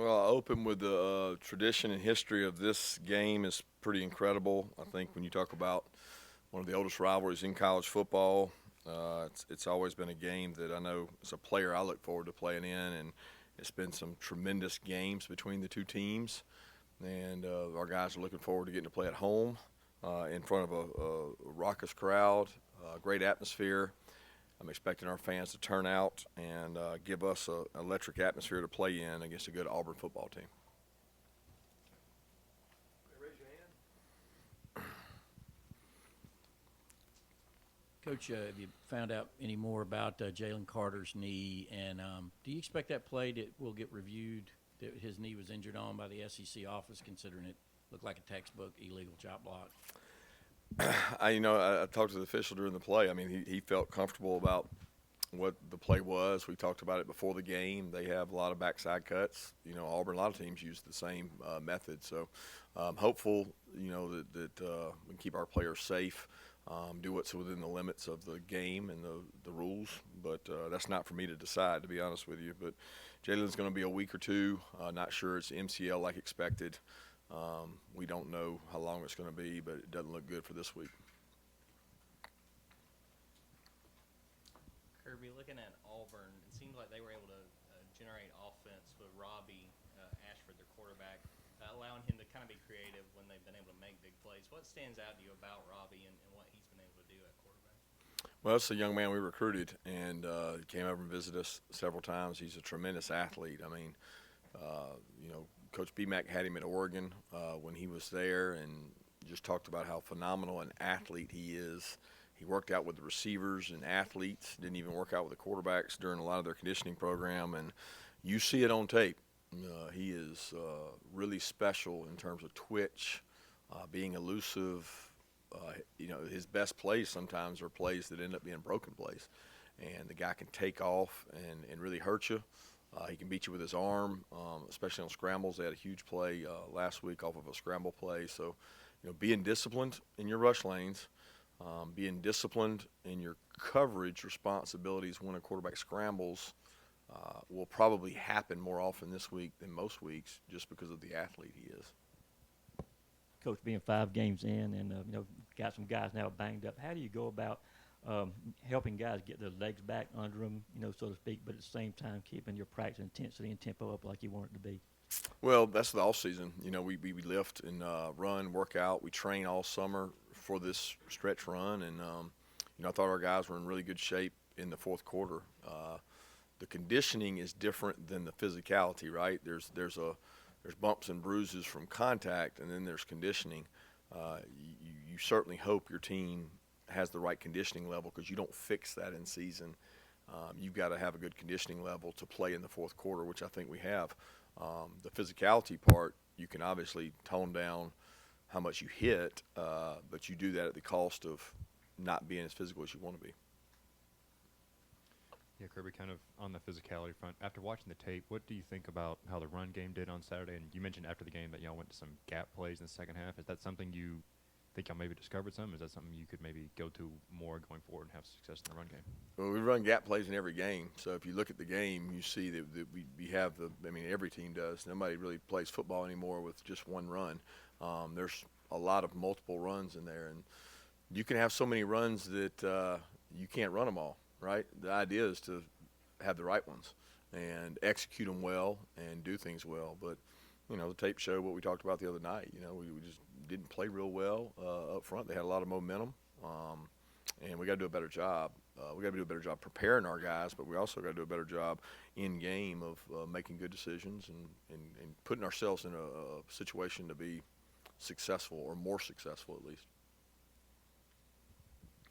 Well, I open with the tradition and history of this game is pretty incredible. I think when you talk about one of the oldest rivalries in college football, it's always been a game that I know as a player I look forward to playing in, and it's been some tremendous games between the two teams, and our guys are looking forward to getting to play at home in front of a raucous crowd, great atmosphere. I'm expecting our fans to turn out and give us an electric atmosphere to play in against a good Auburn football team. Raise your hand. Coach, have you found out any more about Jalen Carter's knee? And do you expect that play that will get reviewed, that his knee was injured on by the SEC office, considering it looked like a textbook illegal chop block? I talked to the official during the play. I mean, he felt comfortable about what the play was. We talked about it before the game. They have a lot of backside cuts. Auburn, a lot of teams use the same method. So hopeful, that we can keep our players safe, do what's within the limits of the game and the rules. But that's not for me to decide, to be honest with you. But Jalen's going to be a week or two. Not sure it's MCL like expected. We don't know how long it's going to be, but it doesn't look good for this week. Kirby, looking at Auburn, it seems like they were able to generate offense with Robby Ashford, their quarterback, allowing him to kind of be creative when they've been able to make big plays. What stands out to you about Robby and what he's been able to do at quarterback? Well, it's a young man we recruited, and he came over and visited us several times. He's a tremendous athlete. I mean, Coach BMAC had him at Oregon when he was there, and just talked about how phenomenal an athlete he is. He worked out with the receivers and athletes, didn't even work out with the quarterbacks during a lot of their conditioning program, and you see it on tape. He is really special in terms of twitch, being elusive. His best plays sometimes are plays that end up being broken plays, and the guy can take off and really hurt you. He can beat you with his arm, especially on scrambles. They had a huge play last week off of a scramble play. So, being disciplined in your rush lanes, being disciplined in your coverage responsibilities when a quarterback scrambles will probably happen more often this week than most weeks just because of the athlete he is. Coach, being 5 games in and, got some guys now banged up, how do you go about helping guys get their legs back under them, so to speak, but at the same time keeping your practice intensity and tempo up like you want it to be? Well, that's the off season. We lift and run, work out. We train all summer for this stretch run, and I thought our guys were in really good shape in the fourth quarter. The conditioning is different than the physicality, right? There's bumps and bruises from contact, and then there's conditioning. You certainly hope your team has the right conditioning level, because you don't fix that in season. You've got to have a good conditioning level to play in the fourth quarter, which I think we have. The physicality part, you can obviously tone down how much you hit, but you do that at the cost of not being as physical as you want to be. Yeah, Kirby, kind of on the physicality front, after watching the tape, what do you think about how the run game did on Saturday? And you mentioned after the game that y'all went to some gap plays in the second half. Is that something you think y'all maybe discovered some? Is that something you could maybe go to more going forward and have success in the run game? Well, we run gap plays in every game. So if you look at the game, you see that we have every team does. Nobody really plays football anymore with just one run. There's a lot of multiple runs in there. And you can have so many runs that you can't run them all, right? The idea is to have the right ones and execute them well and do things well. But, the tape showed what we talked about the other night. We just didn't play real well up front. They had a lot of momentum, and we got to do a better job. We got to do a better job preparing our guys, but we also got to do a better job in game of making good decisions and putting ourselves in a situation to be successful, or more successful at least.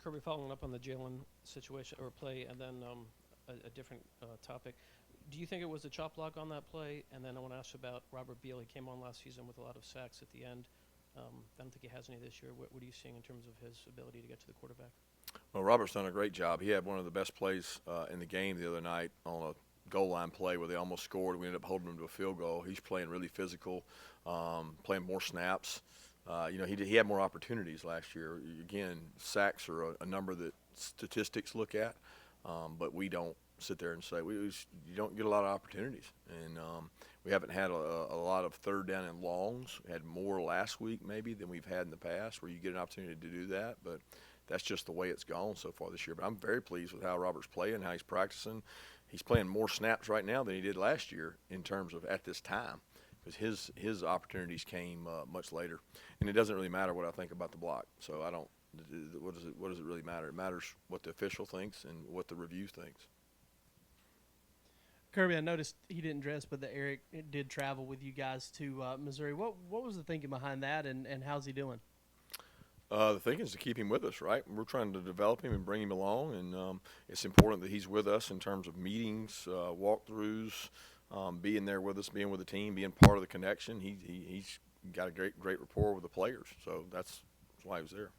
Kirby, following up on the Jalen situation or play, and then a different topic. Do you think it was a chop block on that play? And then I want to ask about Robert Beal. He came on last season with a lot of sacks at the end. I don't think he has any this year. What are you seeing in terms of his ability to get to the quarterback? Well, Robert's done a great job. He had one of the best plays in the game the other night on a goal line play where they almost scored. We ended up holding him to a field goal. He's playing really physical, playing more snaps. He had more opportunities last year. Again, sacks are a number that statistics look at, but we don't sit there and say you don't get a lot of opportunities. And We haven't had a lot of third down and longs. We had more last week maybe than we've had in the past where you get an opportunity to do that, but that's just the way it's gone so far this year. But I'm very pleased with how Robert's playing, how he's practicing. He's playing more snaps right now than he did last year in terms of at this time, because his opportunities came much later. And it doesn't really matter what I think about the block. So I don't. What does it really matter? It matters what the official thinks and what the review thinks. Kirby, I noticed he didn't dress, but that Arik did travel with you guys to Missouri. What was the thinking behind that, and how's he doing? The thinking is to keep him with us, right? We're trying to develop him and bring him along, and it's important that he's with us in terms of meetings, walkthroughs, being there with us, being with the team, being part of the connection. He's got a great rapport with the players, so that's why he was there.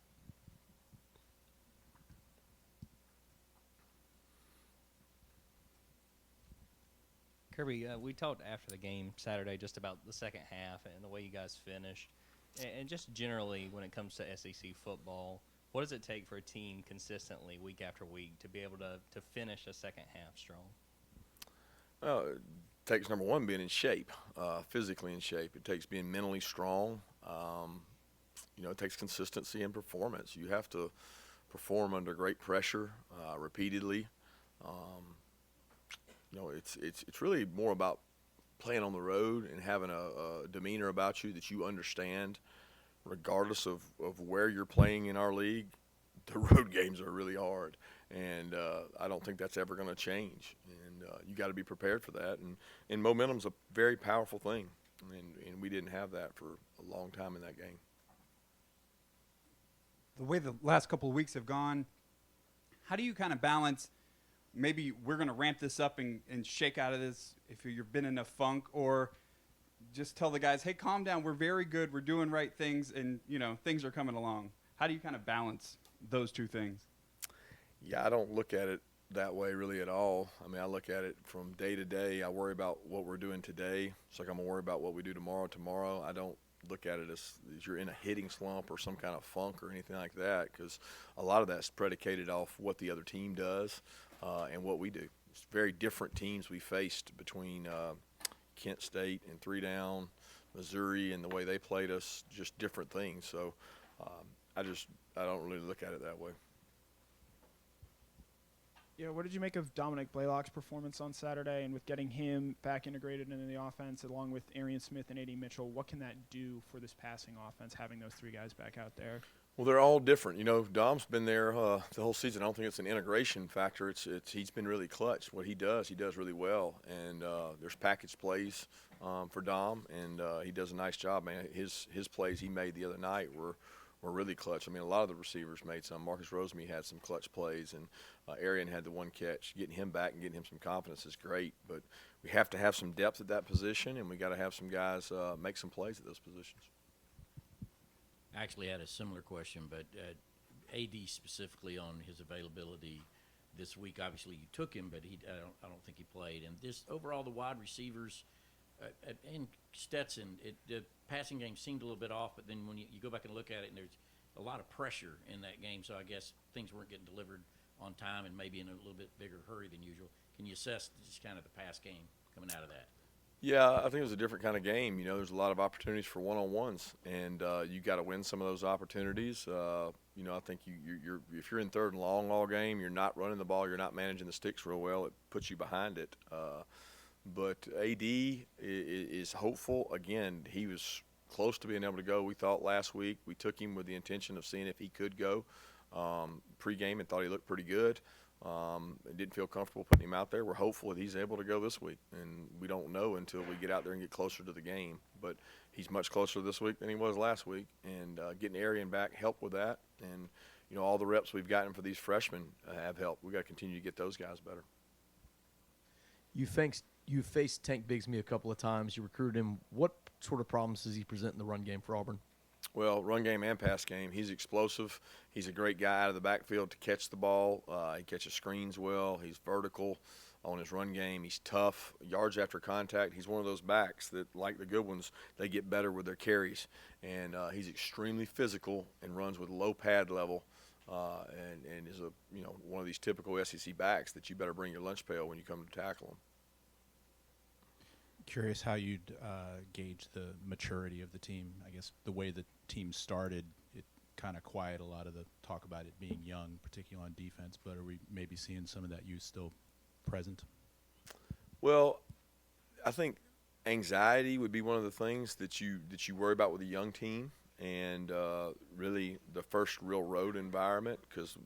Kirby, we talked after the game Saturday just about the second half and the way you guys finished. And just generally when it comes to SEC football, what does it take for a team consistently week after week to be able to finish a second half strong? Well, it takes, number one, being in shape, physically in shape. It takes being mentally strong. It takes consistency and performance. You have to perform under great pressure repeatedly. It's really more about playing on the road and having a demeanor about you that you understand, regardless of where you're playing in our league. The road games are really hard, and I don't think that's ever going to change. And you got to be prepared for that. And momentum's a very powerful thing, and we didn't have that for a long time in that game. The way the last couple of weeks have gone, how do you kind of balance? Maybe we're going to ramp this up and shake out of this if you've been in a funk, or just tell the guys, hey, calm down. We're very good. We're doing right things, and, things are coming along. How do you kind of balance those two things? Yeah, I don't look at it that way really at all. I mean, I look at it from day to day. I worry about what we're doing today. It's like I'm going to worry about what we do tomorrow. I don't look at it as you're in a hitting slump or some kind of funk or anything like that, because a lot of that's predicated off what the other team does. And what we do. It's very different teams we faced between Kent State and 3-down, Missouri, and the way they played us, just different things. So I don't really look at it that way. Yeah, what did you make of Dominick Blaylock's performance on Saturday, and with getting him back integrated into the offense along with Arian Smith and A.D. Mitchell? What can that do for this passing offense, having those three guys back out there? Well, they're all different. Dom's been there the whole season. I don't think it's an integration factor. He's been really clutch. What he does really well. And there's package plays for Dom, and he does a nice job, man. His plays he made the other night were really clutch. I mean, a lot of the receivers made some. Marcus Rosemy had some clutch plays, and Arian had the one catch. Getting him back and getting him some confidence is great. But we have to have some depth at that position, and we got to have some guys make some plays at those positions. I actually had a similar question, but AD specifically on his availability this week. Obviously, you took him, but I don't think he played. And this overall, the wide receivers and Stetson, the passing game seemed a little bit off. But then when you go back and look at it, and there's a lot of pressure in that game, so I guess things weren't getting delivered on time and maybe in a little bit bigger hurry than usual. Can you assess just kind of the pass game coming out of that? Yeah, I think it was a different kind of game. There's a lot of opportunities for one-on-ones, and you got to win some of those opportunities. I think if you're in third and long all game, you're not running the ball, you're not managing the sticks real well, it puts you behind it. But AD is hopeful. Again, he was close to being able to go. We thought last week we took him with the intention of seeing if he could go pre-game and thought he looked pretty good. Didn't feel comfortable putting him out there. We're hopeful that he's able to go this week, and we don't know until we get out there and get closer to the game. But he's much closer this week than he was last week, and getting Arian back helped with that. And all the reps we've gotten for these freshmen have helped. We got to continue to get those guys better. You faced Tank Bigsby a couple of times. You recruited him. What sort of problems does he present in the run game for Auburn? Well, run game and pass game. He's explosive. He's a great guy out of the backfield to catch the ball. He catches screens well. He's vertical on his run game. He's tough. Yards after contact. He's one of those backs that, like the good ones, they get better with their carries. And he's extremely physical and runs with low pad level. And is one of these typical SEC backs that you better bring your lunch pail when you come to tackle him. curious how you'd gauge the maturity of the team. I guess the way the team started, it kind of quiet a lot of the talk about it being young, particularly on defense. But are we maybe seeing some of that youth still present? Well, I think anxiety would be one of the things that you worry about with a young team, and really the first real road environment, because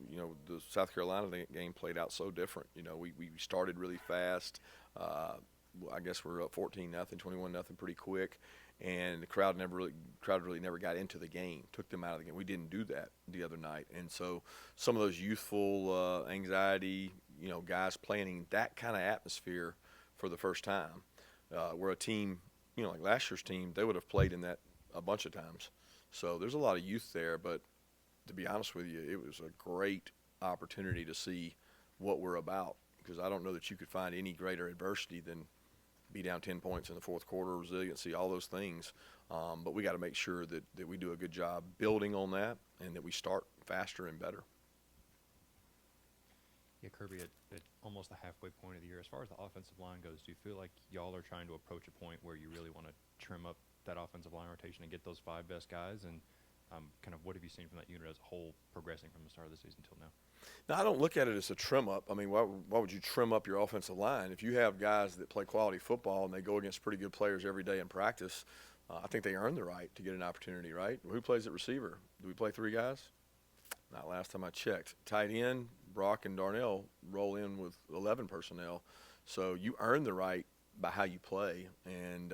the South Carolina game played out so different. We started really fast. I guess we were up 14-0, 21-0 pretty quick, and the crowd really never got into the game, took them out of the game. We didn't do that the other night, and so some of those youthful anxiety, guys playing in that kind of atmosphere for the first time, where a team, like last year's team, they would have played in that a bunch of times. So there's a lot of youth there, but to be honest with you, it was a great opportunity to see what we're about, because I don't know that you could find any greater adversity than be down 10 points in the fourth quarter, resiliency, all those things. But we got to make sure that we do a good job building on that and that we start faster and better. Yeah, Kirby, at almost the halfway point of the year, as far as the offensive line goes, do you feel like y'all are trying to approach a point where you really want to trim up that offensive line rotation and get those 5 best guys? And kind of what have you seen from that unit as a whole progressing from the start of the season until now? Now, I don't look at it as a trim up. I mean, why would you trim up your offensive line? If you have guys that play quality football and they go against pretty good players every day in practice, I think they earn the right to get an opportunity, right? Who plays at receiver? Do we play 3 guys? Not last time I checked. Tight end, Brock and Darnell roll in with 11 personnel. So you earn the right by how you play. And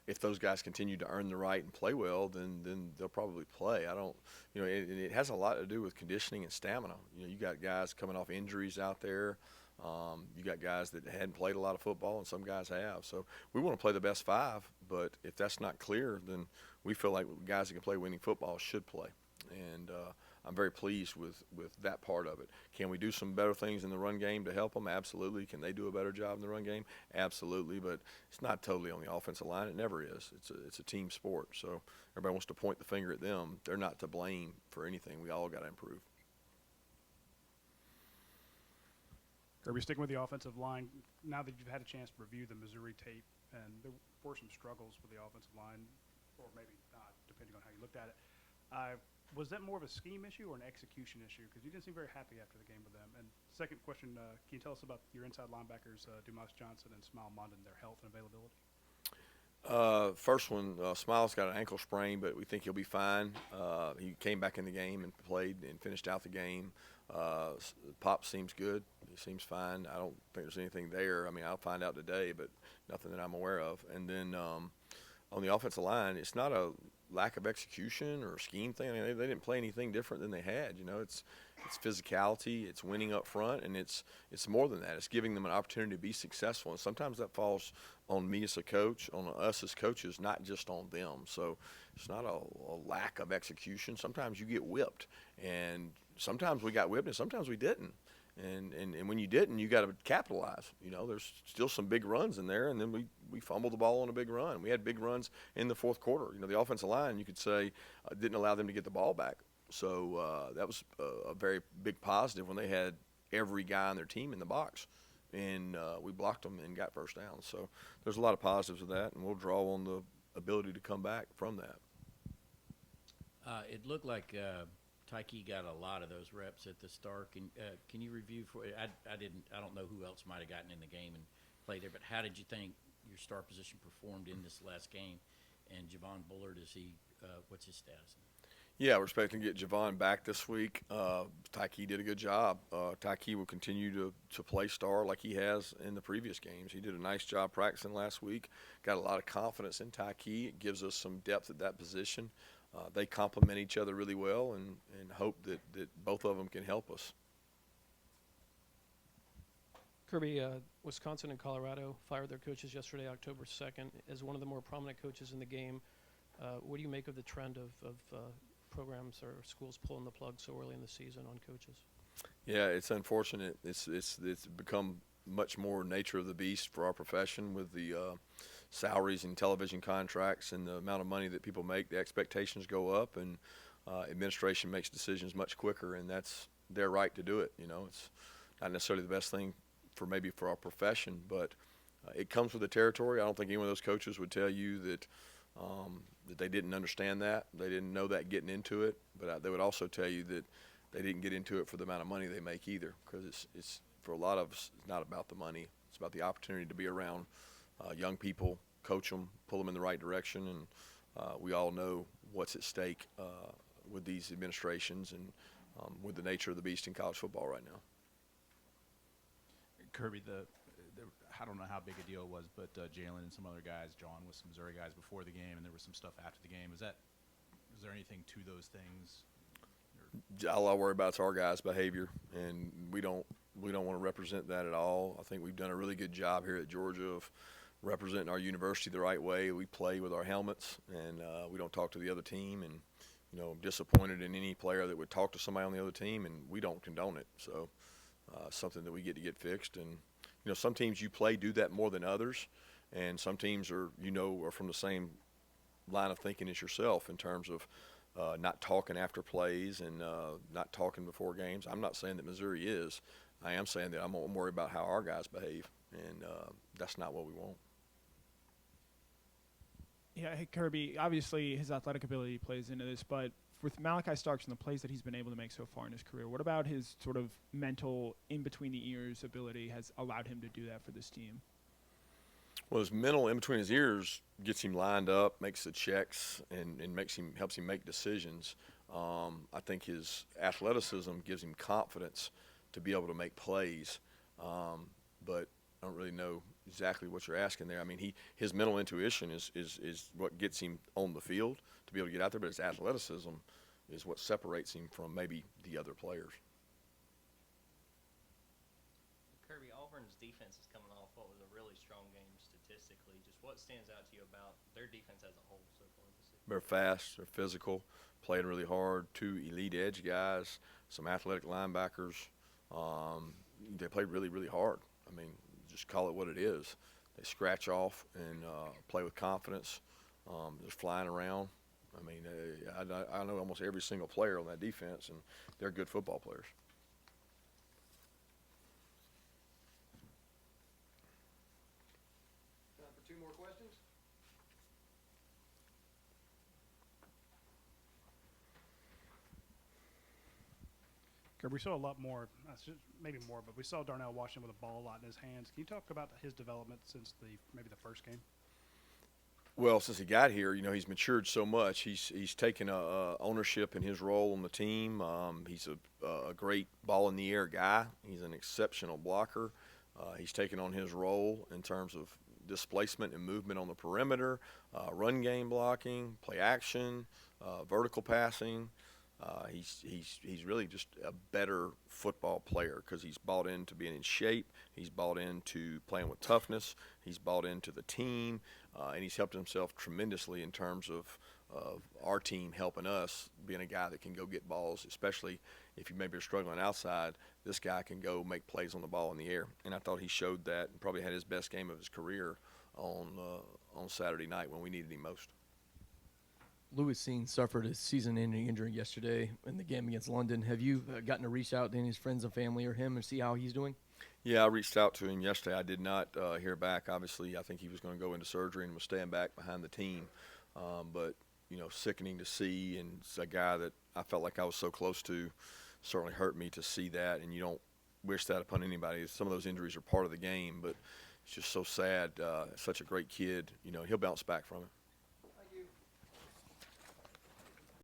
if those guys continue to earn the right and play well, then they'll probably play. I don't, it has a lot to do with conditioning and stamina. You got guys coming off injuries out there. You got guys that hadn't played a lot of football, and some guys have. So we want to play the best 5, but if that's not clear, then we feel like guys that can play winning football should play. And I'm very pleased with that part of it. Can we do some better things in the run game to help them? Absolutely. Can they do a better job in the run game? Absolutely. But it's not totally on the offensive line. It never is. It's a team sport. So everybody wants to point the finger at them. They're not to blame for anything. We all got to improve. Kirby, sticking with the offensive line, now that you've had a chance to review the Missouri tape, and there were some struggles with the offensive line, or maybe not, depending on how you looked at it. Was that more of a scheme issue or an execution issue? Because you didn't seem very happy after the game with them. And second question, can you tell us about your inside linebackers, Dumas-Johnson and Mondon, their health and availability? First one, Smiles got an ankle sprain, but we think he'll be fine. He came back in the game and played and finished out the game. Pop seems good. He seems fine. I don't think there's anything there. I mean, I'll find out today, but nothing that I'm aware of. And then on the offensive line, it's not a lack of execution or scheme thing. I mean, they didn't play anything different than they had. It's physicality, it's winning up front, and it's more than that. It's giving them an opportunity to be successful. And sometimes that falls on me as a coach, on us as coaches, not just on them. So it's not a lack of execution. Sometimes you get whipped, and sometimes we got whipped, and sometimes we didn't. And when you didn't, you got to capitalize. There's still some big runs in there, and then we fumbled the ball on a big run. We had big runs in the fourth quarter. The offensive line, you could say, didn't allow them to get the ball back. So that was a very big positive when they had every guy on their team in the box. And we blocked them and got first down. So there's a lot of positives with that, and we'll draw on the ability to come back from that. It looked like Tykee got a lot of those reps at the start. Can you review for? I don't know who else might have gotten in the game and played there, but how did you think your star position performed in this last game? And Javon Bullard, what's his status? Yeah, we're expecting to get Javon back this week. Tykee did a good job. Tykee will continue to play star like he has in the previous games. He did a nice job practicing last week. Got a lot of confidence in Tykee. It gives us some depth at that position. They complement each other really well, and hope that both of them can help us. Kirby, Wisconsin and Colorado fired their coaches yesterday, October 2nd. As one of the more prominent coaches in the game, what do you make of the trend of programs or schools pulling the plug so early in the season on coaches? Yeah, it's unfortunate. It's become much more nature of the beast for our profession with the salaries and television contracts and the amount of money that people make. The expectations go up, and administration makes decisions much quicker, and that's their right to do it. It's not necessarily the best thing for our profession, but it comes with the territory. I don't think any one of those coaches would tell you that that they didn't understand that. They didn't know that getting into it. But they would also tell you that they didn't get into it for the amount of money they make either, because it's for a lot of us, it's not about the money. It's about the opportunity to be around young people, coach them, pull them in the right direction, and we all know what's at stake with these administrations and with the nature of the beast in college football right now. Kirby, I don't know how big a deal it was, but Jalen and some other guys, John with some Missouri guys before the game, and there was some stuff after the game. Is there anything to those things? All I worry about is our guys' behavior, and we don't want to represent that at all. I think we've done a really good job here at Georgia of representing our university the right way. We play with our helmets, and we don't talk to the other team. And I'm disappointed in any player that would talk to somebody on the other team, and we don't condone it. So something that we get to get fixed. And some teams you play do that more than others, and some teams are from the same line of thinking as yourself in terms of not talking after plays and not talking before games. I'm not saying that Missouri is. I am saying that I'm worried about how our guys behave, and that's not what we want. Yeah, hey, Kirby, obviously his athletic ability plays into this, but with Malaki Starks and the plays that he's been able to make so far in his career, what about his sort of mental in-between-the-ears ability has allowed him to do that for this team? Well, his mental in between his ears gets him lined up, makes the checks, and helps him make decisions. I think his athleticism gives him confidence to be able to make plays, but I don't really know exactly what you're asking there. I mean, his mental intuition is what gets him on the field to be able to get out there, but his athleticism is what separates him from maybe the other players. Kirby, Auburn's defense is coming off what was a really strong game statistically. Just what stands out to you about their defense as a whole so far this season? They're fast, they're physical, playing really hard, 2 elite edge guys, some athletic linebackers. They play really, really hard. I mean, just call it what it is. They scratch off and play with confidence. They're flying around. I mean, I know almost every single player on that defense, and they're good football players. Time for 2 more questions. We saw a lot more, maybe more, but we saw Darnell Washington with the ball a lot in his hands. Can you talk about his development since maybe the first game? Well, since he got here, he's matured so much. He's taken ownership in his role on the team. He's a great ball in the air guy. He's an exceptional blocker. He's taken on his role in terms of displacement and movement on the perimeter, run game blocking, play action, vertical passing. He's really just a better football player because he's bought into being in shape. He's bought into playing with toughness. He's bought into the team, and he's helped himself tremendously in terms of our team helping us, being a guy that can go get balls, especially if you maybe are struggling outside. This guy can go make plays on the ball in the air, and I thought he showed that and probably had his best game of his career on Saturday night when we needed him most. Lewis Cine suffered a season-ending injury yesterday in the game against London. Have you gotten to reach out to any of his friends and family or him and see how he's doing? Yeah, I reached out to him yesterday. I did not hear back. Obviously, I think he was going to go into surgery and was staying back behind the team. But, sickening to see, and it's a guy that I felt like I was so close to. Certainly hurt me to see that, and you don't wish that upon anybody. Some of those injuries are part of the game, but it's just so sad. Such a great kid. He'll bounce back from it.